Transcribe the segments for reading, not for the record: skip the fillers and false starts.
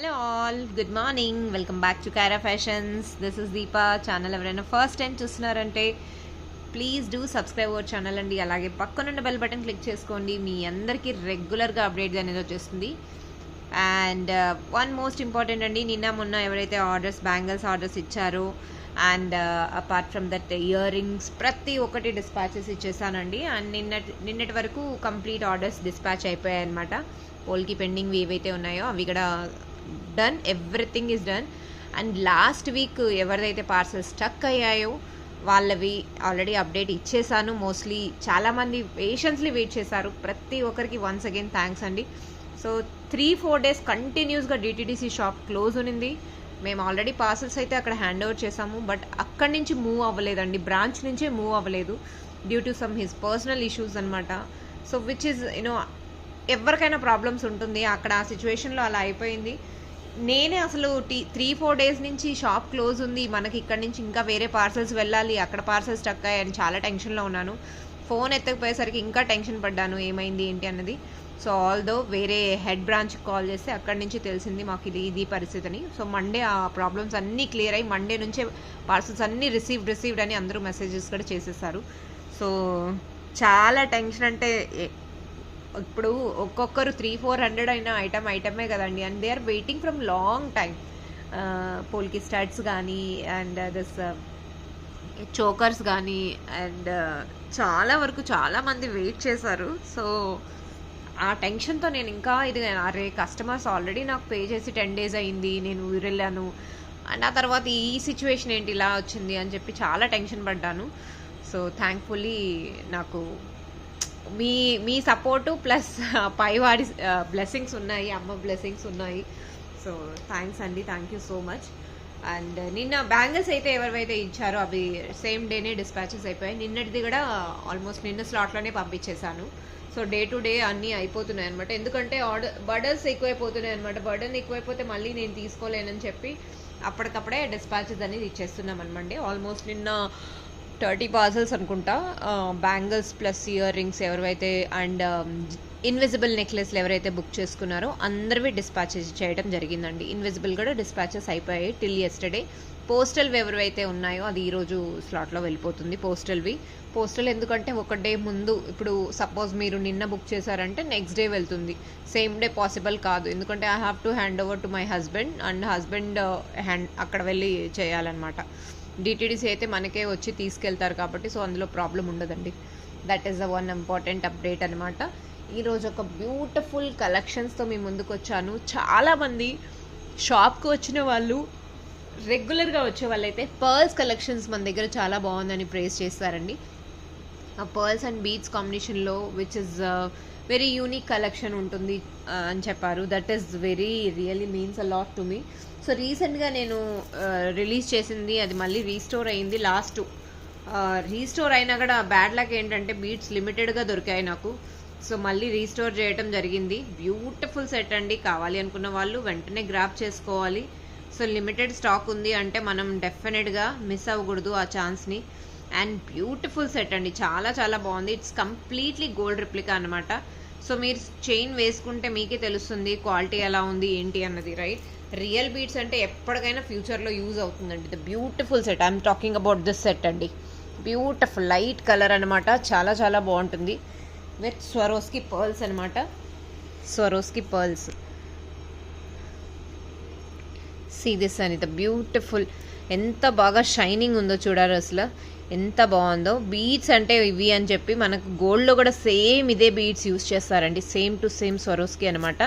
Hello all, good morning. Welcome back to Kaira fashions. This is Deepa. Channel ఎవరైనా first time చూస్తున్నారంటే please do subscribe our channel అండి. అలాగే పక్కనున్న bell button click చేసుకోండి. మీ అందరికీ రెగ్యులర్గా అప్డేట్ అనేది వచ్చేస్తుంది. అండ్ వన్ మోస్ట్ ఇంపార్టెంట్ అండి, నిన్న మొన్న ఎవరైతే బ్యాంగిల్స్ ఆర్డర్స్ ఇచ్చారో and apart from that ear rings ప్రతి ఒక్కటి డిస్పాచెస్ ఇచ్చేసానండి. అండ్ నిన్నటి వరకు కంప్లీట్ ఆర్డర్స్ డిస్పాచ్ అయిపోయాయి అనమాట. పోల్కి పెండింగ్ ఏవైతే ఉన్నాయో అవి కూడా done, everything is done. And last week ఎవరిదైతే పార్సల్ స్టక్ అయ్యాయో వాళ్ళవి ఆల్రెడీ అప్డేట్ ఇచ్చేసాను. మోస్ట్లీ చాలామంది పేషెన్స్లీ వెయిట్ చేశారు. ప్రతి ఒక్కరికి వన్స్ అగైన్ థ్యాంక్స్ అండి. సో 3-4 డేస్ కంటిన్యూస్గా డిటీడీసీ షాప్ క్లోజ్ ఉన్నింది. మేము ఆల్రెడీ పార్సల్స్ అయితే అక్కడ హ్యాండ్ ఓవర్ చేసాము, బట్ అక్కడి నుంచి మూవ్ అవ్వలేదండి, బ్రాంచ్ నుంచే మూవ్ అవ్వలేదు due to some his personal issues అనమాట. సో విచ్ ఈజ్ ఎవరికైనా ప్రాబ్లమ్స్ ఉంటుంది అక్కడ. ఆ సిచ్యువేషన్లో అలా అయిపోయింది. నేనే అసలు 3-4 డేస్ నుంచి షాప్ క్లోజ్ ఉంది, మనకి ఇక్కడ నుంచి ఇంకా వేరే పార్సల్స్ వెళ్ళాలి, అక్కడ పార్సల్స్ స్టక్ అయ్యాయని చాలా టెన్షన్లో ఉన్నాను. ఫోన్ ఎత్తకపోయేసరికి ఇంకా టెన్షన్ పడ్డాను ఏమైంది ఏంటి అన్నది. సో ఆల్దో వేరే హెడ్ బ్రాంచ్కి కాల్ చేస్తే అక్కడి నుంచి తెలిసింది మాకు ఇది పరిస్థితిని. సో మండే ఆ ప్రాబ్లమ్స్ అన్నీ క్లియర్ అయ్యి మండే నుంచే పార్సల్స్ అన్నీ రిసీవ్డ్ అని అందరూ మెసేజెస్ కూడా చేసేసారు. సో చాలా టెన్షన్, అంటే ఇప్పుడు ఒక్కొక్కరు 300-400 అయిన ఐటమే కదండి. And they are waiting from long time. Polki studs కానీ అండ్ దిస్ చోకర్స్ కానీ అండ్ చాలా వరకు చాలామంది వెయిట్ చేశారు. సో ఆ టెన్షన్తో నేను ఇంకా అరే కస్టమర్స్ ఆల్రెడీ నాకు పే చేసి 10 days అయింది, నేను ఊరెళ్ళాను, అండ్ ఆ తర్వాత ఈ సిచ్యువేషన్ ఏంటి ఇలా వచ్చింది అని చెప్పి చాలా టెన్షన్ పడ్డాను. సో థ్యాంక్ఫుల్లీ నాకు మీ సపోర్టు ప్లస్ పైవాడి బ్లెస్సింగ్స్ ఉన్నాయి, అమ్మ బ్లెస్సింగ్స్ ఉన్నాయి. సో థ్యాంక్స్ అండి, thank you so much. And నిన్న బ్యాంగిల్స్ అయితే ఎవరైతే ఇచ్చారో అవి సేమ్ డేనే డిస్పాచెస్ అయిపోయాయి. నిన్నటిది కూడా ఆల్మోస్ట్ నిన్న స్లాట్లోనే పంపించేశాను. సో డే టు డే అన్నీ అయిపోతున్నాయి అనమాట. ఎందుకంటే బర్డన్స్ ఎక్కువైపోతున్నాయి అనమాట. బర్డన్ ఎక్కువైపోతే మళ్ళీ నేను తీసుకోలేనని చెప్పి అప్పటికప్పుడే డిస్పాచెస్ అనేది ఇచ్చేస్తున్నాం అనమాట. ఆల్మోస్ట్ నిన్న 30 పార్సల్స్ అనుకుంటా, బ్యాంగిల్స్ ప్లస్ ఇయర్ రింగ్స్ ఎవరైతే అండ్ ఇన్విజిబుల్ నెక్లెస్లు ఎవరైతే బుక్ చేసుకున్నారో అందరివి డిస్పాచెస్ చేయడం జరిగిందండి. ఇన్విజిబుల్ కూడా డిస్పాచెస్ అయిపోయాయి టిల్ ఎస్టర్డే. పోస్టల్వి ఎవరైతే ఉన్నాయో అది ఈరోజు స్లాట్లో వెళ్ళిపోతుంది. పోస్టల్ ఎందుకంటే ఒక డే ముందు, ఇప్పుడు సపోజ్ మీరు నిన్న బుక్ చేశారంటే నెక్స్ట్ డే వెళ్తుంది, సేమ్ డే పాసిబుల్ కాదు. ఎందుకంటే I have to hand over to my husband and husband అక్కడ వెళ్ళి చేయాలన్నమాట. డిటీడీసీ అయితే మనకే వచ్చి తీసుకెళ్తారు కాబట్టి సో అందులో ప్రాబ్లం ఉండదండి. That is the one important update అనమాట. ఈరోజు ఒక బ్యూటిఫుల్ కలెక్షన్స్తో మీ ముందుకు వచ్చాను. చాలామంది షాప్కి వచ్చిన వాళ్ళు, రెగ్యులర్గా వచ్చే వాళ్ళైతే పర్ల్స్ కలెక్షన్స్ మన దగ్గర చాలా బాగుందని ప్రేస్ చేస్తారండి. ఆ పర్ల్స్ అండ్ బీడ్స్ కాంబినేషన్లో which is very unique collection ఉంటుంది అని చెప్పారు. That is really means a lot to me. So రీసెంట్గా నేను రిలీజ్ చేసింది అది మళ్ళీ రీస్టోర్ అయింది. రీస్టోర్ అయినా కూడా బ్యాడ్ లక్ ఏంటంటే బీడ్స్ లిమిటెడ్గా దొరికాయి నాకు. సో మళ్ళీ రీస్టోర్ చేయడం జరిగింది. బ్యూటిఫుల్ సెట్ అండి, కావాలి అనుకున్న వాళ్ళు వెంటనే గ్రాప్ చేసుకోవాలి. సో లిమిటెడ్ స్టాక్ ఉంది అంటే మనం డెఫినెట్గా మిస్ అవ్వకూడదు ఆ ఛాన్స్ని. అండ్ బ్యూటిఫుల్ సెట్ అండి, చాలా చాలా బాగుంది. ఇట్స్ కంప్లీట్లీ గోల్డ్ రిప్లికా అనమాట. సో మీరు చైన్ వేసుకుంటే మీకే తెలుస్తుంది క్వాలిటీ ఎలా ఉంది ఏంటి అన్నది, రైట్? రియల్ బీడ్స్ అంటే ఎప్పటికైనా ఫ్యూచర్లో యూజ్ అవుతుందండి. The beautiful set, I'm talking about this set అండి. బ్యూటిఫుల్ లైట్ కలర్ అనమాట, చాలా చాలా బాగుంటుంది. విత్ స్వరోస్కి పర్ల్స్ అనమాట. స్వరోస్కి పర్ల్స్, సీ దిస్ అని ద బ్యూటిఫుల్, ఎంత బాగా షైనింగ్ ఉందో చూడాలి అసలు, ఎంత బాగుందో. బీడ్స్ అంటే ఇవి అని చెప్పి మనకు గోల్డ్లో కూడా సేమ్ ఇదే బీడ్స్ యూస్ చేస్తారండి, సేమ్ టు సేమ్ స్వరోస్కి అనమాట.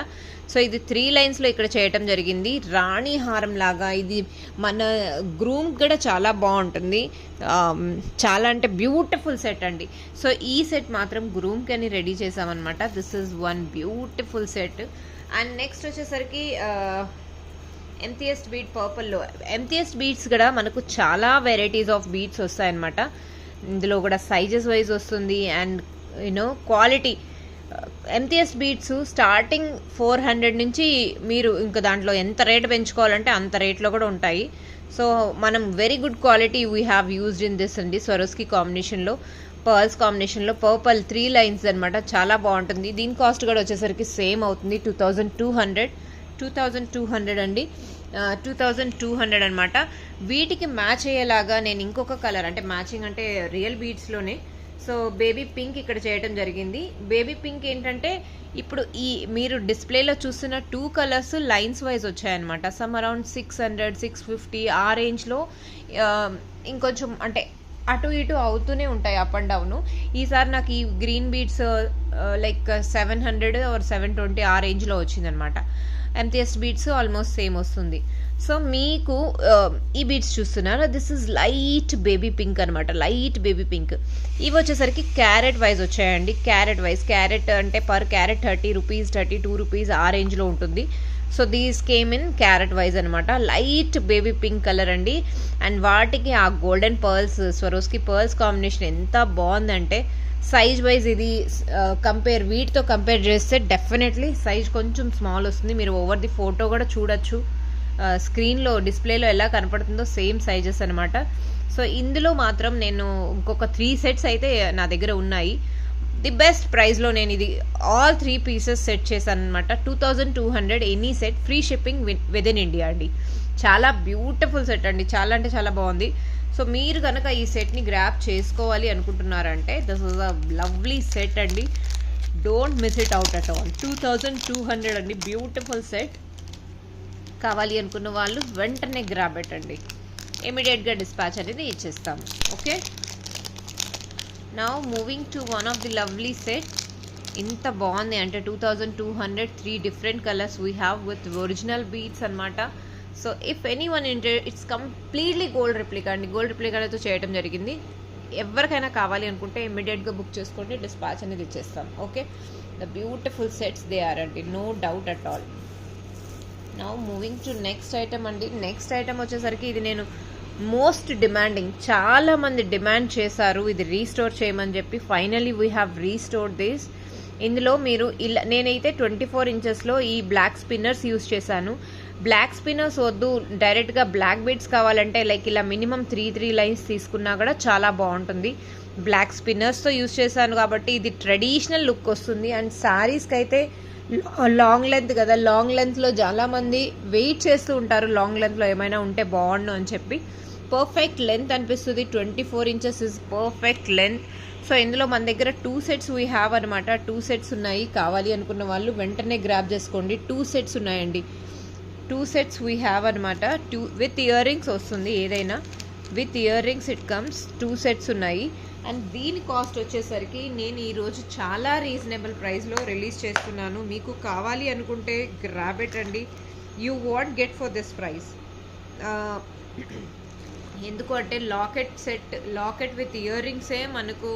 సో ఇది 3 లైన్స్లో ఇక్కడ చేయటం జరిగింది. రాణి హారం లాగా ఇది మన గ్రూమ్ కూడా చాలా బాగుంటుంది. చాలా అంటే బ్యూటిఫుల్ సెట్ అండి. సో ఈ సెట్ మాత్రం గ్రూమ్కి అని రెడీ చేసామన్నమాట. This is one beautiful set. And next వచ్చేసరికి ఎంతియస్ట్ బీడ్ పర్పుల్లో, ఎంతియస్ట్ బీడ్స్ కూడా మనకు చాలా వెరైటీస్ ఆఫ్ బీడ్స్ వస్తాయన్నమాట. ఇందులో కూడా సైజెస్ వైజ్ వస్తుంది అండ్ క్వాలిటీ. ఎంతియస్ట్ బీడ్స్ స్టార్టింగ్ 400 నుంచి మీరు ఇంకా దాంట్లో ఎంత రేట్ పెంచుకోవాలంటే అంత రేట్లో కూడా ఉంటాయి. సో మనం very good quality we have used in this అండి. స్వరోస్కి కాంబినేషన్లో, పర్ల్స్ కాంబినేషన్లో పర్పుల్ 3 లైన్స్ అనమాట, చాలా బాగుంటుంది. దీని కాస్ట్ కూడా వచ్చేసరికి సేమ్ అవుతుంది 2200. 2200 అండి. 2200 అనమాట. వీటికి మ్యాచ్ అయ్యేలాగా నేను ఇంకొక కలర్, అంటే మ్యాచింగ్ అంటే రియల్ బీడ్స్లోనే, సో బేబీ పింక్ ఇక్కడ చేయడం జరిగింది. బేబీ పింక్ ఏంటంటే ఇప్పుడు ఈ మీరు డిస్ప్లేలో చూస్తున్న 2 కలర్స్ లైన్స్ వైజ్ వచ్చాయన్నమాట. సమ్ అరౌండ్ 600, 650 ఆ రేంజ్లో, ఇంకొంచెం అంటే అటు ఇటు అవుతూనే ఉంటాయి అప్ అండ్ డౌన్. ఈసారి నాకు ఈ గ్రీన్ బీడ్స్ లైక్ 700 ఆర్ 720 ఆ రేంజ్లో వచ్చిందనమాట. ఎంతియస్ట్ బీడ్స్ ఆల్మోస్ట్ సేమ్ వస్తుంది. సో మీకు ఈ బీడ్స్ చూస్తున్నారు, this is light baby pink అనమాట, లైట్ బేబీ పింక్. ఇవి వచ్చేసరికి క్యారెట్ వైజ్ వచ్చాయండి. క్యారెట్ వైజ్, క్యారెట్ అంటే పర్ క్యారెట్ 30 రూపీస్, 32 రూపీస్ ఆ రేంజ్లో ఉంటుంది. So these came in carrot wise అనమాట. లైట్ బేబీ పింక్ కలర్ అండి. అండ్ వాటికి ఆ golden pearls, Swarovski pearls combination ఎంత బాగుందంటే, సైజ్ వైజ్ ఇది వీటితో కంపేర్ చేస్తే డెఫినెట్లీ సైజ్ కొంచెం స్మాల్ వస్తుంది. మీరు ఓవర్ ది ఫోటో కూడా చూడొచ్చు, స్క్రీన్లో డిస్ప్లేలో ఎలా కనపడుతుందో సేమ్ సైజెస్ అనమాట. సో ఇందులో మాత్రం నేను ఇంకొక 3 సెట్స్ అయితే నా దగ్గర ఉన్నాయి. ది బెస్ట్ ప్రైస్లో నేను ఇది ఆల్ 3 పీసెస్ సెట్ చేశాను అనమాట. 2200 any set, free shipping with in India అండి. చాలా బ్యూటిఫుల్ సెట్ అండి, చాలా అంటే చాలా బాగుంది. సో మీరు కనుక ఈ సెట్ని గ్రాప్ చేసుకోవాలి అనుకుంటున్నారంటే this is a lovely set అండి. Don't miss it out at all. 2200 అండి, బ్యూటిఫుల్ సెట్. కావాలి అనుకున్న వాళ్ళు వెంటనే గ్రాబ్ పెట్టండి, ఇమీడియట్గా డిస్పాచ్ అనేది ఇచ్చేస్తాము. Okay, now moving to one of the lovely set. ఇంత బాగుంది అంటే 2200, 3 different colours we have with original beads అనమాట. So if any one it's completely gold replica అండి, గోల్డ్ రిప్లికాలతో చేయడం జరిగింది. ఎవరికైనా కావాలి అనుకుంటే ఇమ్మీడియట్గా బుక్ చేసుకోండి, డిస్పాచ్ అనేది ఇచ్చేస్తాం. Okay, the beautiful sets they are అండి, no doubt at all. Now moving to next item అండి. నెక్స్ట్ ఐటమ్ వచ్చేసరికి ఇది నేను మోస్ట్ డిమాండింగ్, చాలా మంది డిమాండ్ చేశారు ఇది రీస్టోర్ చేయమని చెప్పి. Finally we have restored this. ఇందులో మీరు ఇలా, నేనైతే 24 ఇంచెస్లో ఈ బ్లాక్ స్పిన్నర్స్ యూజ్ చేశాను. బ్లాక్ స్పిన్నర్స్ వద్దు, డైరెక్ట్గా బ్లాక్ బీడ్స్ కావాలంటే లైక్ ఇలా మినిమం 3 లైన్స్ తీసుకున్నా కూడా చాలా బాగుంటుంది. బ్లాక్ స్పిన్నర్స్తో యూజ్ చేశాను కాబట్టి ఇది ట్రెడిషనల్ లుక్ వస్తుంది. అండ్ శారీస్కి అయితే లాంగ్ లెంత్ కదా, లాంగ్ లెంత్లో చాలామంది వెయిట్ చేస్తూ ఉంటారు, లాంగ్ లెంత్లో ఏమైనా ఉంటే బాగుండు అని చెప్పి. పర్ఫెక్ట్ లెంత్ అనిపిస్తుంది. 24 inches is perfect length. So ఇందులో మన దగ్గర 2 సెట్స్ వీ హ్యావ్ అనమాట. 2 సెట్స్ ఉన్నాయి. కావాలి అనుకున్న వాళ్ళు వెంటనే గ్రాబ్ చేసుకోండి. 2 సెట్స్ ఉన్నాయండి. 2 సెట్స్ వీ హ్యావ్ అనమాట. 2 విత్ ఇయర్ రింగ్స్ వస్తుంది, ఏదైనా with ear rings it comes. 2 sets ఉన్నాయి. అండ్ దీని కాస్ట్ వచ్చేసరికి నేను ఈరోజు చాలా రీజనబుల్ ప్రైస్లో రిలీజ్ చేస్తున్నాను. మీకు కావాలి అనుకుంటే గ్రాబ్ ఇట్ అండి, you want get for this price. ఎందుకు అంటే locket set, locket with ear రింగ్సే మనకు,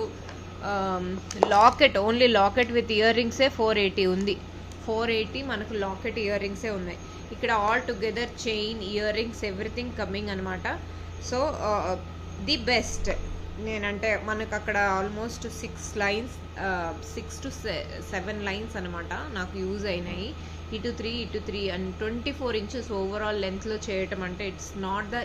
locket only locket with ear రింగ్సే 480 ఉంది. 480 మనకు లాకెట్ ఇయర్ రింగ్సే ఉన్నాయి. ఇక్కడ all together chain, earrings, everything coming అనమాట. So the best. నేనంటే మనకు అక్కడ ఆల్మోస్ట్ 6 to 7 లైన్స్ అనమాట నాకు యూజ్ అయినాయి. ఇటు 3 అండ్ 24 ఇంచెస్ ఓవరాల్ లెంత్లో చేయటం అంటే it's not the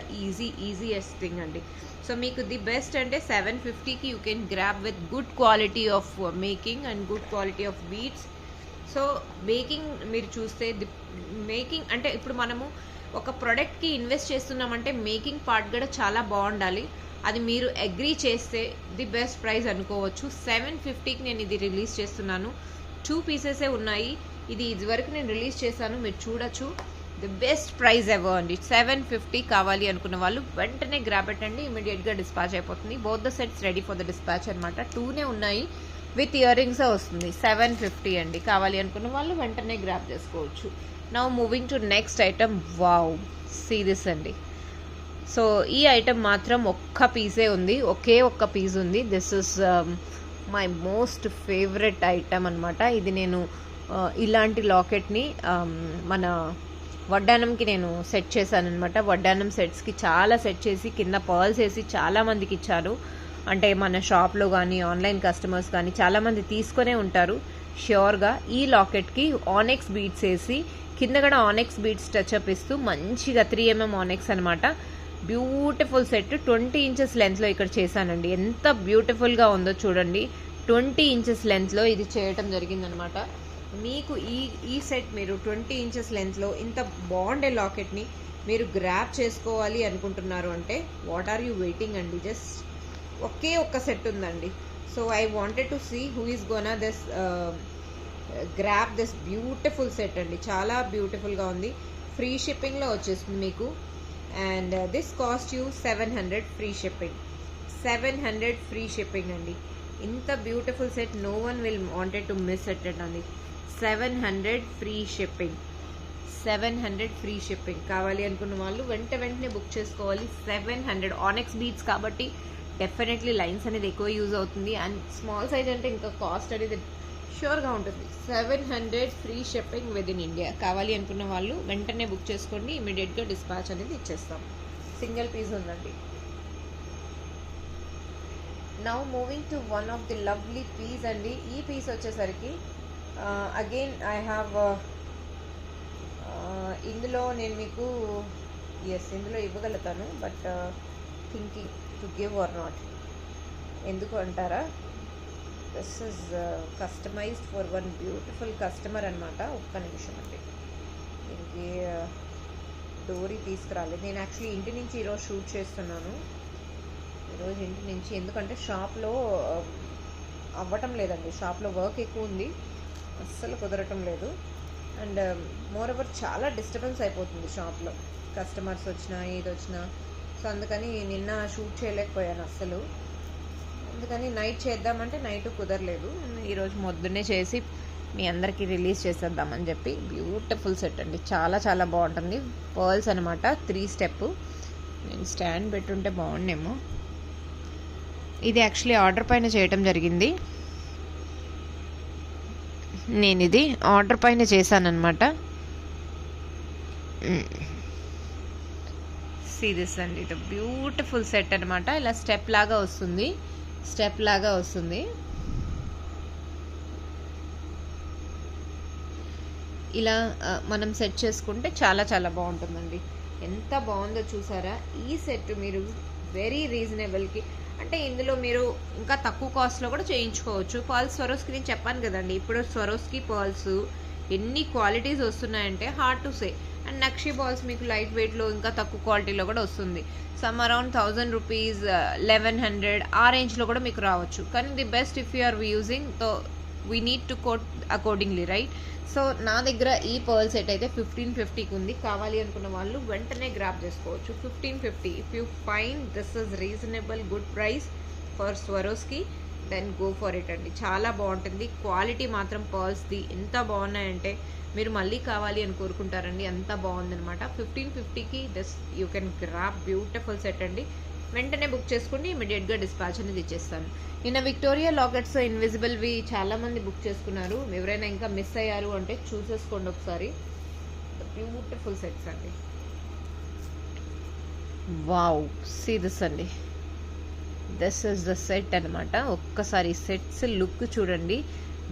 easiest thing అండి. సో మీకు ది బెస్ట్ అంటే 750కి you can grab with good quality of making and good quality of beads. So making మీరు చూస్తే, ది మేకింగ్ అంటే ఇప్పుడు మనము ఒక ప్రోడక్ట్కి ఇన్వెస్ట్ చేస్తున్నామంటే మేకింగ్ పార్ట్ కూడా చాలా బాగుండాలి. అది మీరు అగ్రీ చేస్తే ది బెస్ట్ ప్రైస్ అనుకోవచ్చు. 750కి నేను ఇది రిలీజ్ చేస్తున్నాను. 2 పీసెసే ఉన్నాయి. ఇది వరకు నేను రిలీజ్ చేశాను, మీరు చూడొచ్చు. ది బెస్ట్ ప్రైస్ ఎవర్ అండి. 750 కావాలి అనుకున్న వాళ్ళు వెంటనే గ్రాబ్ పెట్టండి, ఇమీడియట్గా డిస్పాచ్ అయిపోతుంది. Both the sets ready for the dispatch అనమాట. 2నే ఉన్నాయి, విత్ ఇయర్ రింగ్స్ వస్తుంది. 750 అండి. కావాలి అనుకున్న వాళ్ళు వెంటనే గ్రాబ్ చేసుకోవచ్చు. Now moving to next item. Wow, see this అండి. సో ఈ ఐటమ్ మాత్రం ఒక్క పీసే ఉంది, ఒక్క పీస్ ఉంది. This is my most favourite item అనమాట. ఇది నేను ఇలాంటి లాకెట్ని మన వడ్డానంకి నేను సెట్ చేశాను అనమాట. వడ్డానం సెట్స్కి చాలా సెట్ చేసి కింద పర్ల్స్ వేసి చాలామందికి ఇచ్చాను. అంటే మన షాప్లో కానీ ఆన్లైన్ కస్టమర్స్ కానీ చాలామంది తీసుకునే ఉంటారు ష్యూర్గా. ఈ లాకెట్కి ఆనెక్స్ బీడ్స్ వేసి కింద కూడా ఆనెక్స్ బీడ్స్ టచ్అప్ ఇస్తూ మంచిగా 3mm ఆనెక్స్ అనమాట. Beautiful set. 20 ఇంచెస్ లెంత్లో ఇక్కడ చేశానండి. ఎంత బ్యూటిఫుల్గా ఉందో చూడండి. 20 ఇంచెస్ లెంత్లో ఇది చేయటం జరిగిందనమాట. మీకు ఈ సెట్ మీరు 20 ఇంచెస్ లెంత్లో ఇంత బాగుండే లాకెట్ని మీరు గ్రాప్ చేసుకోవాలి అనుకుంటున్నారు అంటే వాట్ ఆర్ యూ వెయిటింగ్ అండి. జస్ట్ ఒకే ఒక్క సెట్ ఉందండి. So I wanted to see who is gonna this grab this beautiful set అండి. చాలా బ్యూటిఫుల్గా ఉంది. ఫ్రీ షిప్పింగ్లో వచ్చేస్తుంది మీకు. And this cost you 700 free shipping. 700 free shipping అండి. ఇంత beautiful set no one will wanted to miss it అండి. 700 ఫ్రీ షిప్పింగ్. 700 free shipping. కావాలి అనుకున్న వాళ్ళు వెంటనే బుక్ చేసుకోవాలి. 700 ఆనెక్స్ బీట్స్ కాబట్టి డెఫినెట్లీ లైన్స్ అనేది ఎక్కువ యూజ్ అవుతుంది. అండ్ స్మాల్ సైజ్ అంటే ఇంకా కాస్ట్ అనేది షూర్గా ఉంటుంది. 700 free shipping with in India. కావాలి అనుకున్న వాళ్ళు వెంటనే బుక్ చేసుకోండి. ఇమీడియట్గా డిస్పాచ్ అనేది ఇచ్చేస్తాం. సింగిల్ పీస్ ఉందండి. Now moving to one of the lovely piece అండి. ఈ పీస్ వచ్చేసరికి అగైన్ ఐ హ్యావ్ ఇందులో నేను మీకు ఇందులో ఇవ్వగలుగుతాను. But thinking to give or not. ఎందుకు అంటారా, this is customised for one beautiful customer అనమాట. ఒక్క నిమిషం అండి, దీనికి డోరీ తీసుకురాలేదు. నేను యాక్చువల్లీ ఇంటి నుంచి ఈరోజు షూట్ చేస్తున్నాను. ఈరోజు ఇంటి నుంచి, ఎందుకంటే షాప్లో అవ్వటం లేదండి. షాప్లో వర్క్ ఎక్కువ ఉంది, అస్సలు కుదరటం లేదు. అండ్ మోర్ ఓవర్ చాలా డిస్టర్బెన్స్ అయిపోతుంది షాప్లో, కస్టమర్స్ వచ్చినా ఏది వచ్చినా. సో అందుకని నిన్న షూట్ చేయలేకపోయాను అస్సలు. అందుకని నైట్ చేద్దామంటే నైట్ కుదరలేదు. ఈరోజు మొద్దునే చేసి మీ అందరికీ రిలీజ్ చేసేద్దామని చెప్పి. బ్యూటిఫుల్ సెట్ అండి, చాలా చాలా బాగుంటుంది. పర్ల్స్ అనమాట, 3 స్టెప్. నేను స్టాండ్ పెట్టుంటే బాగుండేమో. ఇది యాక్చువల్లీ ఆర్డర్ పైన చేయటం జరిగింది. నేను ఇది ఆర్డర్ పైన చేశానమాట. సీ దిస్ అండి, ఇది బ్యూటిఫుల్ సెట్ అనమాట. ఇలా స్టెప్ లాగా వస్తుంది. ఇలా మనం సెట్ చేసుకుంటే చాలా చాలా బాగుంటుందండి. ఎంత బాగుందో చూసారా. ఈ సెట్ మీరు వెరీ రీజనబుల్కి, అంటే ఇందులో మీరు ఇంకా తక్కువ కాస్ట్లో కూడా చేయించుకోవచ్చు. పర్ల్స్ స్వరోస్కి నేను చెప్పాను కదండి, ఇప్పుడు స్వరోస్కి పర్ల్స్ ఎన్ని క్వాలిటీస్ వస్తున్నాయంటే hard to say. And nakshi balls మీకు లైట్ వెయిట్లో ఇంకా తక్కువ క్వాలిటీలో కూడా వస్తుంది. సమ్ అరౌండ్ 1000 రూపీస్, 1100 ఆ రేంజ్లో కూడా మీకు రావచ్చు. కానీ the best if you are using, though we need to quote accordingly, right? So నా దగ్గర ఈ పర్ల్ సెట్ అయితే 1550కి ఉంది. కావాలి అనుకున్న వాళ్ళు వెంటనే గ్రాప్ చేసుకోవచ్చు. 1550. If you find this is reasonable good price for Swarovski, then go for it అండి. చాలా బాగుంటుంది. క్వాలిటీ మాత్రం పర్ల్స్ది ఎంత బాగున్నాయంటే మీరు మళ్ళీ కావాలి అని కోరుకుంటారండి. అంత బాగుందనమాట. 1550కి this you can grab beautiful set అండి. వెంటనే బుక్ చేసుకోండి, ఇమీడియట్గా డిస్పాచ్ అనేది ఇచ్చేస్తాను. నిన్న విక్టోరియా లాకెట్స్ ఇన్విజిబుల్వి చాలామంది బుక్ చేసుకున్నారు. ఎవరైనా ఇంకా మిస్ అయ్యారు అంటే చూసేసుకోండి ఒకసారి. బ్యూటిఫుల్ సెట్స్ అండి. వావ్, సీ దిస్ అండి. దిస్ ఇస్ ద సెట్ అనమాట. ఒక్కసారి సెట్స్ లుక్ చూడండి.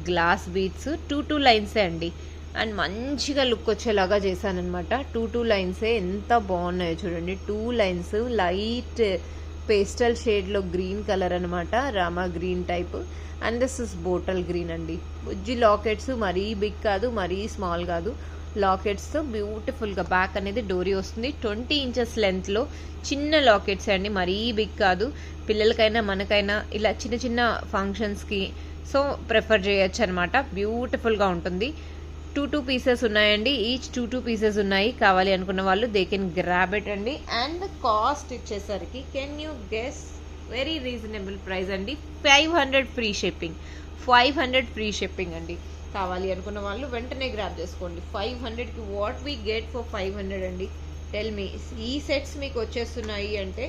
గ్లాస్ బీట్స్ 2 లైన్సే అండి. అండ్ మంచిగా లుక్ వచ్చేలాగా చేశానమాట. 2 లైన్సే ఎంత బాగున్నాయో చూడండి. 2 లైన్స్ లైట్ పేస్టల్ షేడ్లో గ్రీన్ కలర్ అనమాట, Rama green type. And this is bottle green అండి. బుజ్జి లాకెట్స్, మరీ బిగ్ కాదు మరీ స్మాల్ కాదు. లాకెట్స్తో బ్యూటిఫుల్గా బ్యాక్ అనేది డోరీ వస్తుంది. 20 ఇంచెస్ లెంత్లో చిన్న లాకెట్స్ అండి, మరీ బిగ్ కాదు. పిల్లలకైనా మనకైనా ఇలా చిన్న చిన్న ఫంక్షన్స్కి సో ప్రిఫర్ చేయొచ్చు అనమాట. బ్యూటిఫుల్గా ఉంటుంది. 2 పీసెస్ ఉన్నాయండి. ఈచ్ 2 పీసెస్ ఉన్నాయి. కావాలి అనుకున్న వాళ్ళు దే కెన్ గ్రాబ్ ఇట్ అండి. అండ్ కాస్ట్ ఇచ్చేసరికి can you guess, very reasonable price అండి. 500 ఫ్రీ షిప్పింగ్. 500 ఫ్రీ షిప్పింగ్ అండి. కావాలి అనుకున్న వాళ్ళు వెంటనే గ్రాబ్ చేసుకోండి. 500కి వాట్ వీ గెట్ ఫర్ 500 అండి. Tell me. ఈ సెట్స్ మీకు వచ్చేస్తున్నాయి అంటే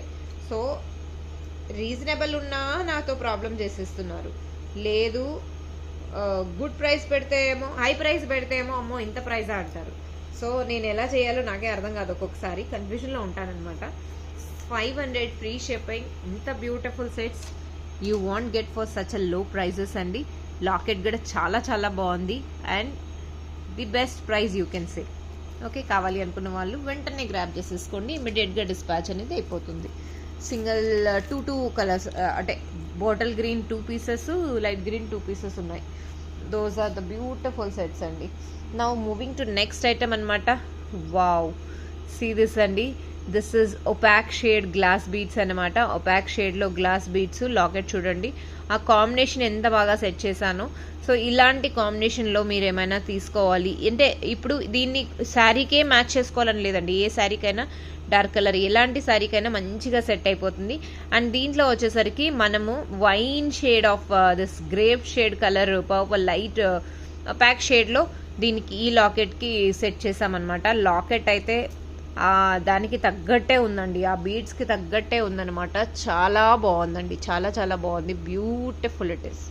సో రీజనబుల్ ఉన్నా నాతో ప్రాబ్లం చేసేస్తున్నారు. లేదు గుడ్ ప్రైస్ పెడితే ఏమో, హై ప్రైస్ పెడితే ఏమో అమ్మో ఇంత ప్రైజా అంటారు. సో నేను ఎలా చేయాలో నాకే అర్థం కాదు. ఒక్కొక్కసారి కన్ఫ్యూజన్లో ఉంటానన్నమాట. 500 ఫ్రీ షిప్పింగ్. ఇంత beautiful sets you want get for such a లో ప్రైజెస్ అండి. లాకెట్ కూడా చాలా చాలా బాగుంది. And the best price you can say. Okay, కావాలి అనుకున్న వాళ్ళు వెంటనే గ్రాబ్ చేసేసుకోండి. ఇమీడియట్గా డిస్పాచ్ అనేది అయిపోతుంది. సింగిల్ 2 కలర్స్ అంటే bottle green 2 pieces, light green 2 pieces ఉన్నాయి. Those are the beautiful sets అండి. Now moving to next item అనమాట. వావ్, సీ దిస్ అండి. This is opaque shade glass beads అనమాట. ఒపాక్ షేడ్లో గ్లాస్ బీడ్స్ లాకెట్ చూడండి. ఆ combination ఎంత బాగా సెట్ చేశానో. సో ఇలాంటి కాంబినేషన్లో మీరు ఏమైనా తీసుకోవాలి అంటే ఇప్పుడు దీన్ని శారీకే మ్యాచ్ చేసుకోవాలని లేదండి. ఏ శారీకైనా డార్క్ కలర్ ఎలాంటి శారీకైనా మంచిగా సెట్ అయిపోతుంది. అండ్ దీంట్లో వచ్చేసరికి మనము wine shade of this grape shade colour purple light opaque షేడ్లో దీనికి ఈ లాకెట్కి సెట్ చేసామన్నమాట. లాకెట్ అయితే దానికి తగ్గట్టే ఉందండి, ఆ బీడ్స్కి తగ్గట్టే ఉందన్నమాట. చాలా బాగుందండి, చాలా చాలా బాగుంది. బ్యూటిఫుల్ ఇట్ ఇస్,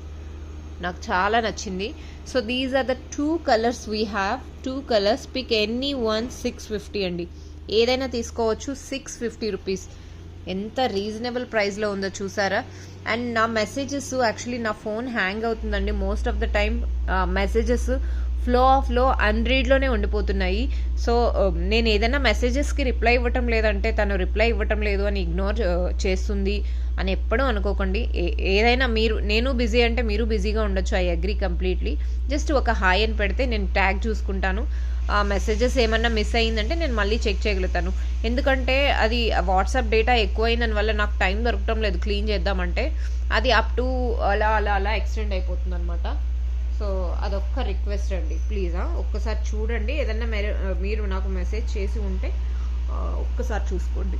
నాకు చాలా నచ్చింది. So these are the 2 colours we have. 2 colours, pick any one. 650 అండి, ఏదైనా తీసుకోవచ్చు. 650 రూపీస్, ఎంత రీజనబుల్ ప్రైస్లో ఉందో చూసారా. అండ్ నా మెసేజెస్ యాక్చువల్లీ నా ఫోన్ హ్యాంగ్ అవుతుందండి most of the time. Messages flow అన్రీడ్లోనే ఉండిపోతున్నాయి. సో నేను ఏదైనా మెసేజెస్కి రిప్లై ఇవ్వటం లేదంటే తను రిప్లై ఇవ్వటం లేదు అని ఇగ్నోర్ చేస్తుంది అని ఎప్పుడూ అనుకోకండి. ఏదైనా నేను బిజీ అంటే మీరు బిజీగా ఉండొచ్చు, ఐ అగ్రీ కంప్లీట్లీ. జస్ట్ ఒక హాయ్ అని పెడితే నేను ట్యాగ్ చూసుకుంటాను. ఆ మెసేజెస్ ఏమన్నా మిస్ అయ్యిందంటే నేను మళ్ళీ చెక్ చేయగలుగుతాను. ఎందుకంటే అది వాట్సాప్ డేటా ఎక్కువైందని వల్ల నాకు టైం దొరకటం లేదు క్లీన్ చేద్దామంటే. అది అప్ టు అలా ఎక్స్టెండ్ అయిపోతుంది అనమాట. సో అదొక్క రిక్వెస్ట్ అండి, ప్లీజ్ ఒక్కసారి చూడండి. ఏదన్నా మీరు నాకు మెసేజ్ చేసి ఉంటే ఒక్కసారి చూసుకోండి.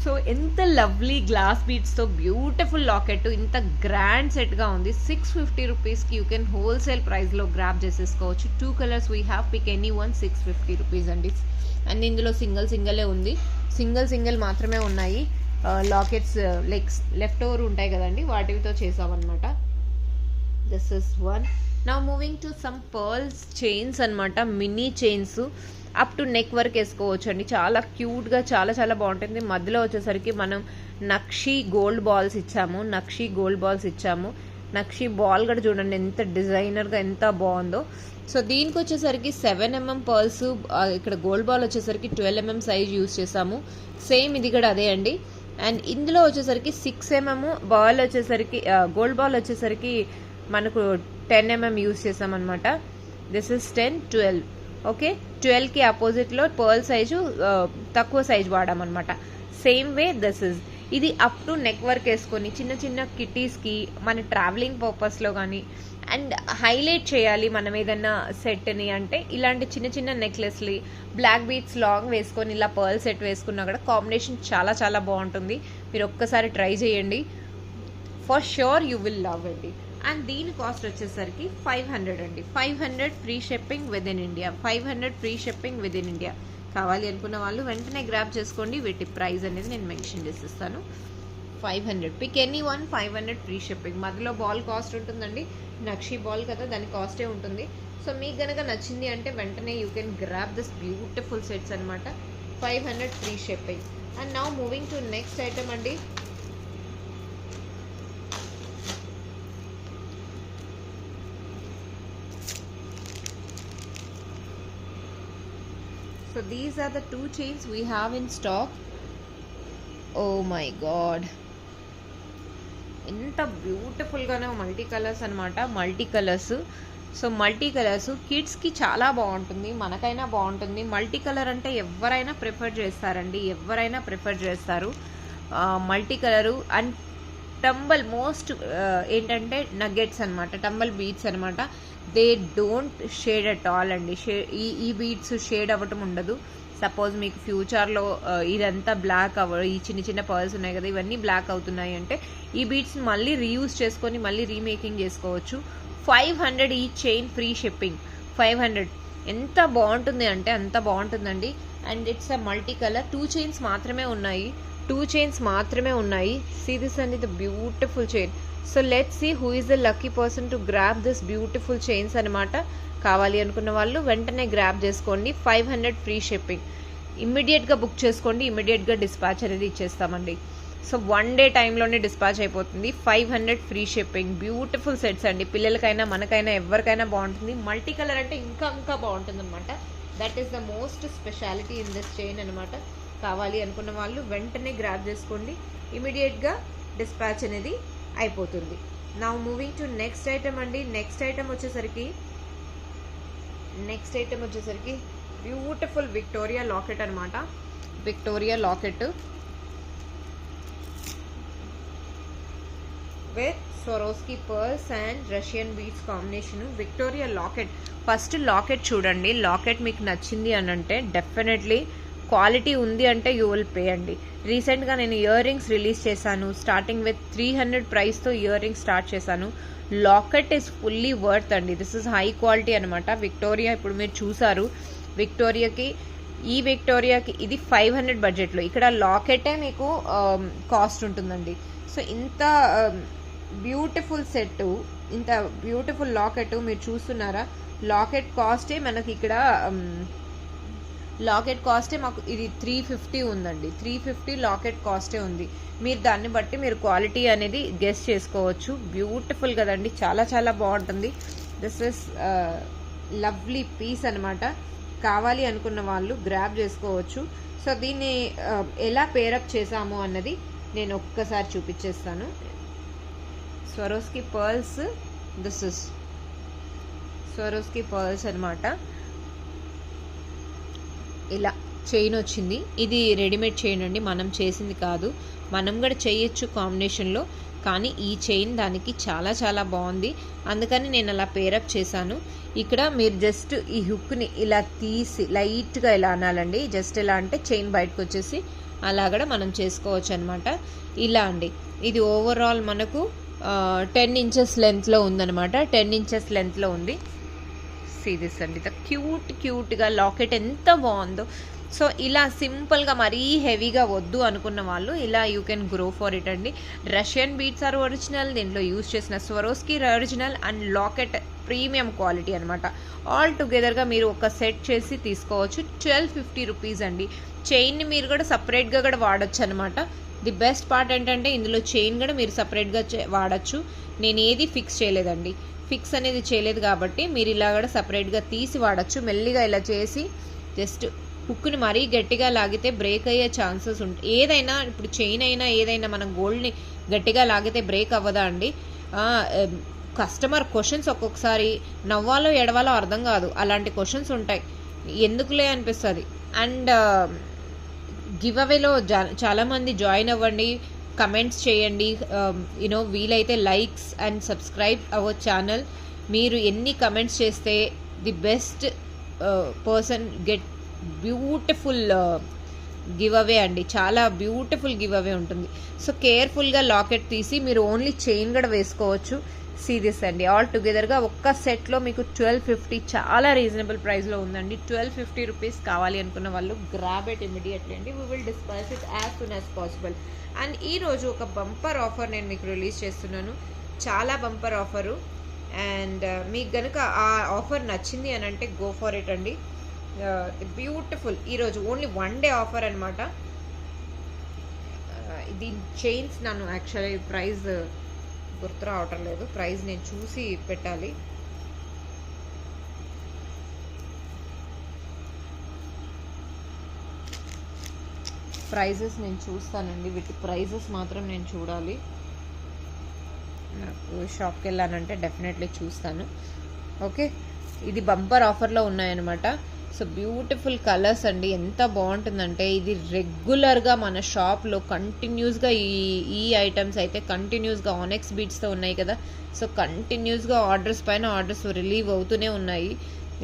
సో ఎంత లవ్లీ గ్లాస్ బీడ్స్తో బ్యూటిఫుల్ లాకెట్, ఇంత గ్రాండ్ సెట్గా ఉంది. 650 రూపీస్కి యూ కెన్ హోల్సేల్ ప్రైస్లో గ్రాప్ చేసేసుకోవచ్చు. 2 colours we have, pick any one. 650 rupees అండి. అండ్ ఇందులో సింగిలే ఉంది, సింగిల్ మాత్రమే ఉన్నాయి. లాకెట్స్ లెఫ్ట్ ఓవర్ ఉంటాయి కదండి, వాటితో చేసామన్నమాట. This is one. Now moving to some pearls chains అనమాట. Mini chains up to neck వరకు వేసుకోవచ్చు అండి. చాలా క్యూట్గా చాలా చాలా బాగుంటుంది. మధ్యలో వచ్చేసరికి మనం నక్షి గోల్డ్ బాల్స్ ఇచ్చాము. నక్షి బాల్ కూడా చూడండి ఎంత డిజైనర్గా ఎంత బాగుందో. సో దీనికి వచ్చేసరికి 7mm పర్ల్స్, ఇక్కడ గోల్డ్ బాల్ వచ్చేసరికి 12mm సైజ్ యూజ్ చేసాము. సేమ్ ఇది కూడా అదే అండి. అండ్ ఇందులో వచ్చేసరికి 6mm బాల్ వచ్చేసరికి గోల్డ్ బాల్ వచ్చేసరికి మనకు 10mm యూజ్ చేసామన్నమాట. This is 10, 12. ఓకే, 12కి ఆపోజిట్లో పర్ల్ సైజు తక్కువ సైజ్ వాడామన్నమాట. సేమ్ వే దిస్ ఇస్, ఇది అప్ టు నెక్ వర్క్ వేసుకొని చిన్న చిన్న కిటీస్కి మన ట్రావెలింగ్ పర్పస్లో కానీ అండ్ హైలైట్ చేయాలి మనం ఏదైనా సెట్ని అంటే ఇలాంటి చిన్న చిన్న నెక్లెస్లు బ్లాక్ బీడ్స్ లాంగ్ వేసుకొని ఇలా పర్ల్ సెట్ వేసుకున్నా కూడా కాంబినేషన్ చాలా చాలా బాగుంటుంది. మీరు ఒక్కసారి ట్రై చేయండి, for sure you will love it. And దీని కాస్ట్ వచ్చేసరికి 500 అండి. 500 free shipping with in India. 500 free shipping with in India. కావాలి అనుకున్న వాళ్ళు వెంటనే గ్రాప్ చేసుకోండి. వీటి ప్రైస్ అనేది నేను మెన్షన్ చేసిస్తాను. 500, pick any one. 500 free shipping. మధ్యలో బాల్ కాస్ట్ ఉంటుందండి, నక్షి బాల్ కదా, దాని కాస్టే ఉంటుంది. సో మీకు కనుక నచ్చింది అంటే వెంటనే you can grab this beautiful sets అనమాట. 500 free shipping. And now moving to next item అండి. So these are the 2 chains we have in stock. Oh my god, ఎంత బ్యూటిఫుల్గానే మల్టీ కలర్స్ అనమాట. సో మల్టీ కలర్స్ కిడ్స్కి చాలా బాగుంటుంది, మనకైనా బాగుంటుంది. Multi colour అంటే ఎవరైనా ప్రిఫర్ చేస్తారు. Multi colour and tumble most ఏంటంటే నగెట్స్ అనమాట, టంబల్ బీడ్స్ అనమాట. They don't shade at all అండి. ఈ బీడ్స్ షేడ్ అవ్వటం ఉండదు. సపోజ్ మీకు ఫ్యూచర్లో ఇదంతా బ్లాక్ ఈ చిన్న చిన్న పర్ల్స్ ఉన్నాయి కదా, ఇవన్నీ బ్లాక్ అవుతున్నాయి అంటే ఈ బీడ్స్ మళ్ళీ రీయూజ్ చేసుకొని మళ్ళీ రీమేకింగ్ చేసుకోవచ్చు. 500 ఈ చైన్, ఫ్రీ షిప్పింగ్. 500 ఎంత బాగుంటుంది అంటే అంత బాగుంటుందండి. And it's a multi colour. 2 chains మాత్రమే ఉన్నాయి. సీ దిస్ అండి, the beautiful chain. So let's see who is the lucky person to grab this beautiful chains అనమాట. కావాలి అనుకున్న వాళ్ళు వెంటనే గ్రాప్ చేసుకోండి. 500 ఫ్రీ షిప్పింగ్. ఇమ్మీడియట్గా బుక్ చేసుకోండి, ఇమ్మీడియట్గా డిస్పాచ్ అనేది ఇచ్చేస్తామండి. సో 1 డే టైంలోనే డిస్పాచ్ అయిపోతుంది. 500 ఫ్రీ షిప్పింగ్. బ్యూటిఫుల్ సెట్స్ అండి, పిల్లలకైనా మనకైనా ఎవరికైనా బాగుంటుంది. మల్టీ కలర్ అంటే ఇంకా బాగుంటుంది అనమాట. That is the most speciality in this chain అనమాట. కావాలి అనుకున్న వాళ్ళు వెంటనే గ్రాప్ చేసుకోండి, ఇమీడియట్గా డిస్పాచ్ అనేది అయిపోతుంది. Now moving to next item అండి. నెక్స్ట్ ఐటమ్ వచ్చేసరికి బ్యూటిఫుల్ విక్టోరియా లాకెట్ అనమాట. Victoria locket with Swarovski pearls and Russian beads combination. Victoria locket, first locket చూడండి. లాకెట్ మీకు నచ్చింది అని అంటే డెఫినెట్లీ క్వాలిటీ ఉంది అంటే యూ విల్ పే అండి. రీసెంట్గా నేను ఇయర్ రింగ్స్ రిలీజ్ చేశాను. స్టార్టింగ్ విత్ 300 ప్రైస్తో ఇయర్ రింగ్స్ స్టార్ట్ చేశాను. లాకెట్ ఈస్ ఫుల్లీ వర్త్ అండి. దిస్ ఇస్ హై క్వాలిటీ అనమాట. విక్టోరియా ఇప్పుడు మీరు చూసారు. ఈ విక్టోరియాకి ఇది 500 బడ్జెట్లో. ఇక్కడ లాకెటే మీకు కాస్ట్ ఉంటుందండి. సో ఇంత బ్యూటిఫుల్ సెట్, ఇంత బ్యూటిఫుల్ లాకెట్ మీరు చూస్తున్నారా? లాకెట్ కాస్టే మనకి ఇక్కడ మాకు ఇది 350 ఉందండి. 350 లాకెట్ కాస్టే ఉంది. మీరు దాన్ని బట్టి మీరు క్వాలిటీ అనేది గెస్ చేసుకోవచ్చు. బ్యూటిఫుల్ కదండి, చాలా చాలా బాగుంటుంది. దిస్ ఇస్ లవ్లీ పీస్ అనమాట. కావాలి అనుకున్న వాళ్ళు గ్రాబ్ చేసుకోవచ్చు. సో దీన్ని ఎలా పేరప్ చేసాము అన్నది నేను ఒక్కసారి చూపించేస్తాను. Swarovski pearls, this is Swarovski pearls అనమాట. ఇలా చైన్ వచ్చింది. ఇది రెడీమేడ్ చైన్ అండి, మనం చేసింది కాదు. మనం కూడా చేయొచ్చు కాంబినేషన్లో, కానీ ఈ చైన్ దానికి చాలా చాలా బాగుంది. అందుకని నేను అలా పేరప్ చేశాను. ఇక్కడ మీరు జస్ట్ ఈ హుక్ని ఇలా తీసి లైట్గా ఇలా అనాలండి. జస్ట్ ఎలా అంటే చైన్ బయటకు వచ్చేసి అలా కూడా మనం చేసుకోవచ్చు అనమాట. ఇలా అండి. ఇది ఓవరాల్ మనకు 10 ఇంచెస్ లెంత్లో ఉందనమాట. 10 ఇంచెస్ లెంత్లో ఉంది. సీరియస్ అండి, క్యూట్గా లాకెట్ ఎంత బాగుందో. సో ఇలా సింపుల్గా మరీ హెవీగా వద్దు అనుకున్న వాళ్ళు ఇలా you can grow for it అండి. రష్యన్ బీడ్స్ ఆర్ ఒరిజినల్, దీంట్లో యూజ్ చేసిన Swarovski original and locket premium quality అనమాట. ఆల్ టుగెదర్గా మీరు ఒక సెట్ చేసి తీసుకోవచ్చు. 1250 రూపీస్ అండి. చైన్ని మీరు కూడా సపరేట్గా కూడా వాడచ్చు అనమాట. ది బెస్ట్ పార్ట్ ఏంటంటే ఇందులో చైన్ కూడా మీరు సపరేట్గా వాడచ్చు. నేను ఏది ఫిక్స్ చేయలేదండి, ఫిక్స్ అనేది చేయలేదు కాబట్టి మీరు ఇలా కూడా సపరేట్గా తీసి వాడచ్చు. మెల్లిగా ఇలా చేసి జస్ట్ హుక్ని మరీ గట్టిగా లాగితే బ్రేక్ అయ్యే ఛాన్సెస్ ఉంటాయి. ఏదైనా ఇప్పుడు చైన్ అయినా ఏదైనా మనం గోల్డ్ని గట్టిగా లాగితే బ్రేక్ అవ్వదా అండి? కస్టమర్ క్వశ్చన్స్ ఒక్కొక్కసారి నవ్వాలో ఎడవాలో అర్థం కాదు, అలాంటి క్వశ్చన్స్ ఉంటాయి. ఎందుకులే అనిపిస్తుంది. అండ్ గివ్ అవేలో చాలామంది జాయిన్ అవ్వండి, కమెంట్స్ చేయండి. వీలైతే likes and subscribe our channel. మీరు ఎన్ని కమెంట్స్ చేస్తే the best person get beautiful give away అండి. చాలా బ్యూటిఫుల్ గివ్ అవే ఉంటుంది. సో కేర్ఫుల్గా లాకెట్ తీసి మీరు ఓన్లీ చైన్ కూడా వేసుకోవచ్చు. సీరియస్ అండి, ఆల్ టుగెదర్గా ఒక్క సెట్లో మీకు 1250 చాలా రీజనబుల్ ప్రైస్లో ఉందండి. 1250 రూపీస్ కావాలి అనుకున్న వాళ్ళు గ్రాబ్ ఇట్ ఇమీడియట్లీ అండి. We will dispatch it as soon as possible. And ఈరోజు ఒక బంపర్ ఆఫర్ నేను మీకు రిలీజ్ చేస్తున్నాను. చాలా బంపర్ ఆఫరు. అండ్ మీకు కనుక ఆ ఆఫర్ నచ్చింది అని అంటే గో ఫర్ ఇట్ అండి. బ్యూటిఫుల్ ఈరోజు ఓన్లీ 1 డే ఆఫర్ అనమాట. దీని చైన్స్ నన్ను యాక్చువల్లీ ప్రైస్ గుర్తు రావటం లేదు. ప్రైస్ నేను చూసి పెట్టాలి. ప్రైజెస్ నేను చూస్తానండి, వీటి ప్రైజెస్ మాత్రం నేను చూడాలి. నాకు షాప్కి వెళ్ళానంటే డెఫినెట్లీ చూస్తాను. ఓకే, ఇది బంపర్ ఆఫర్లో ఉన్నాయన్నమాట. సో బ్యూటిఫుల్ కలర్స్ అండి, ఎంత బాగుంటుందంటే ఇది రెగ్యులర్గా మన షాప్లో కంటిన్యూస్గా ఈ ఐటమ్స్ అయితే కంటిన్యూస్గా ఆనెక్స్ బీట్స్తో ఉన్నాయి కదా. సో కంటిన్యూస్గా ఆర్డర్స్ పైన ఆర్డర్స్ రిలీవ్ అవుతూనే ఉన్నాయి.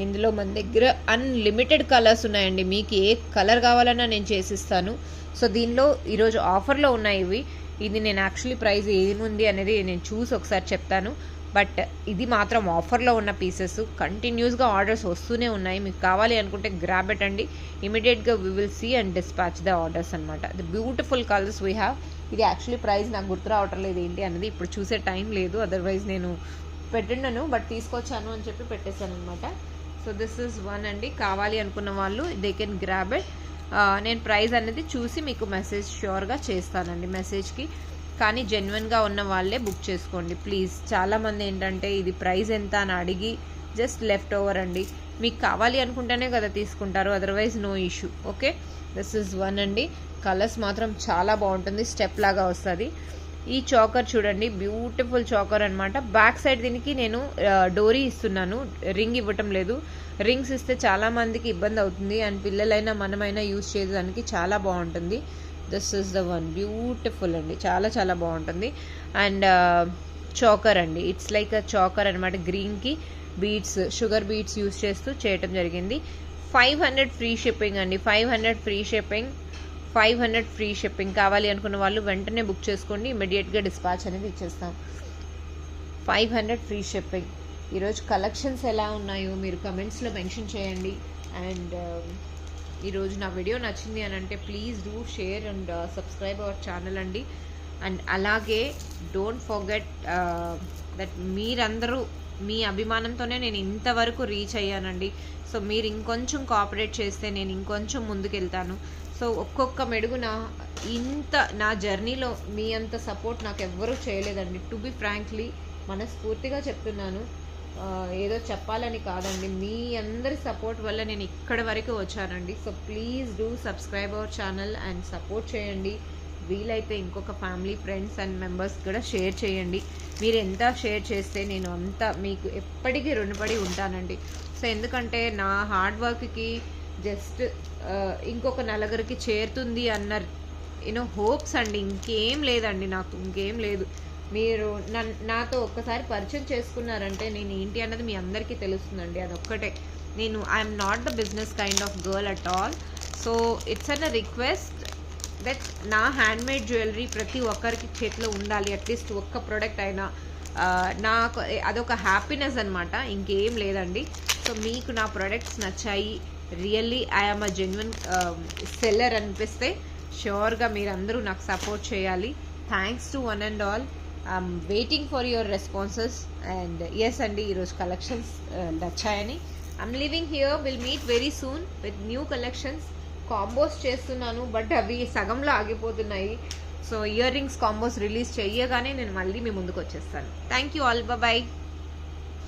ఇందులో మన దగ్గర అన్లిమిటెడ్ కలర్స్ ఉన్నాయండి. మీకు ఏ కలర్ కావాలన్నా నేను చేసిస్తాను. సో దీనిలో ఈరోజు ఆఫర్లో ఉన్నాయి ఇవి. ఇది నేను యాక్చువల్లీ ప్రైస్ ఏముంది అనేది నేను చూసి ఒకసారి చెప్తాను. బట్ ఇది మాత్రం ఆఫర్లో ఉన్న పీసెస్. కంటిన్యూస్గా ఆర్డర్స్ వస్తూనే ఉన్నాయి. మీకు కావాలి అనుకుంటే గ్రాబ్ ఇట్ అండి. ఇమీడియట్గా we will see and dispatch the orders అనమాట. The beautiful colours we have. ఇది యాక్చువల్లీ ప్రైస్ నాకు గుర్తు రావటం లేదు ఏంటి అనేది, ఇప్పుడు చూసే టైం లేదు. అదర్వైజ్ నేను పెట్టినాను, బట్ తీసుకొచ్చాను అని చెప్పి పెట్టేశాను అనమాట. సో దిస్ ఇస్ వన్ అండి. కావాలి అనుకున్న వాళ్ళు దే కెన్ గ్రాబ్ ఇట్. నేను ప్రైస్ అనేది చూసి మీకు మెసేజ్ ష్యూర్గా చేస్తానండి మెసేజ్కి. కానీ జెన్యున్గా ఉన్న వాళ్ళే బుక్ చేసుకోండి ప్లీజ్. చాలామంది ఏంటంటే ఇది ప్రైస్ ఎంత అని అడిగి జస్ట్ లెఫ్ట్ ఓవర్ అండి. మీకు కావాలి అనుకుంటేనే కదా తీసుకుంటారు, otherwise no issue. Okay, this is one అండి. కలర్స్ మాత్రం చాలా బాగుంటుంది, స్టెప్ లాగా వస్తుంది. ఈ చాకర్ చూడండి, బ్యూటిఫుల్ చాకర్ అనమాట. బ్యాక్ సైడ్ దీనికి నేను డోరీ ఇస్తున్నాను, రింగ్ ఇవ్వటం లేదు. రింగ్స్ ఇస్తే చాలా మందికి ఇబ్బంది అవుతుంది అండ్ పిల్లలైనా మనమైనా యూజ్ చేయడానికి చాలా బాగుంటుంది. This is the one, beautiful అండి, చాలా చాలా బాగుంటుంది. అండ్ చాకర్ అండి, ఇట్స్ లైక్ అ చాకర్ అనమాట. గ్రీన్కి బీడ్స్, షుగర్ బీడ్స్ యూజ్ చేస్తూ చేయటం జరిగింది. 500 ఫ్రీ షిప్పింగ్ అండి, 500 ఫ్రీ షిప్పింగ్, 500 ఫ్రీ షిప్పింగ్. కావాలి అనుకున్న వాళ్ళు వెంటనే బుక్ చేసుకోండి, ఇమీడియట్గా డిస్పాచ్ అనేది ఇచ్చేస్తాం. 500 ఫ్రీ షిప్పింగ్. ఈరోజు కలెక్షన్స్ ఎలా ఉన్నాయో మీరు కమెంట్స్లో మెన్షన్ చేయండి. అండ్ ఈరోజు నా వీడియో నచ్చింది అని అంటే please do share and subscribe our channel అండి. అండ్ అలాగే డోంట్ ఫర్గెట్ దట్ మీరందరూ మీ అభిమానంతోనే నేను ఇంతవరకు రీచ్ అయ్యానండి. సో మీరు ఇంకొంచెం కోఆపరేట్ చేస్తే నేను ఇంకొంచెం ముందుకెళ్తాను. సో ఒక్కొక్క మెడుగున నా జర్నీలో మీ అంత సపోర్ట్ నాకు ఎవ్వరూ చేయలేదండి. టు బి ఫ్రాంక్లీ మనస్ఫూర్తిగా చెప్తున్నాను, ఏదో చెప్పాలని కాదండి, మీ అందరి సపోర్ట్ వల్ల నేను ఇక్కడి వరకు వచ్చానండి. So please do subscribe our channel and support చేయండి. వీలైతే ఇంకొక ఫ్యామిలీ, ఫ్రెండ్స్ అండ్ మెంబర్స్ కూడా షేర్ చేయండి. మీరు ఎంత షేర్ చేస్తే నేను అంత మీకు ఎప్పటికీ రుణపడి ఉంటానండి. సో ఎందుకంటే నా హార్డ్ వర్క్కి జస్ట్ ఇంకొక నలుగురికి చేరుతుంది అన్న హోప్స్ అండి, ఇంకేం లేదండి, నాకు ఇంకేం లేదు. మీరు నాతో ఒక్కసారి పరిచయం చేసుకున్నారంటే నేను ఏంటి అన్నది మీ అందరికీ తెలుస్తుందండి. అదొక్కటే. I'm not the business kind of girl at all. So it's an request that నా హ్యాండ్మేడ్ జ్యువెలరీ ప్రతి ఒక్కరికి చేతిలో ఉండాలి, అట్లీస్ట్ ఒక్క ప్రోడక్ట్ అయినా. నాకు అదొక హ్యాపీనెస్ అనమాట, ఇంకేం లేదండి. సో మీకు నా ప్రోడక్ట్స్ నచ్చాయి, really I'm a genuine seller అనిపిస్తే ష్యూర్గా మీరందరూ నాకు సపోర్ట్ చేయాలి. Thanks to one and all. I'm waiting for your responses. And yes అండి, ఈరోజు కలెక్షన్స్ నచ్చాయని I'm living here. Will meet very soon with new collections. Combos చేస్తున్నాను బట్ అవి సగంలో ఆగిపోతున్నాయి. So earrings combos release చేయగానే నేను మళ్ళీ మీ ముందుకు వచ్చేస్తాను. Thank you all, bye.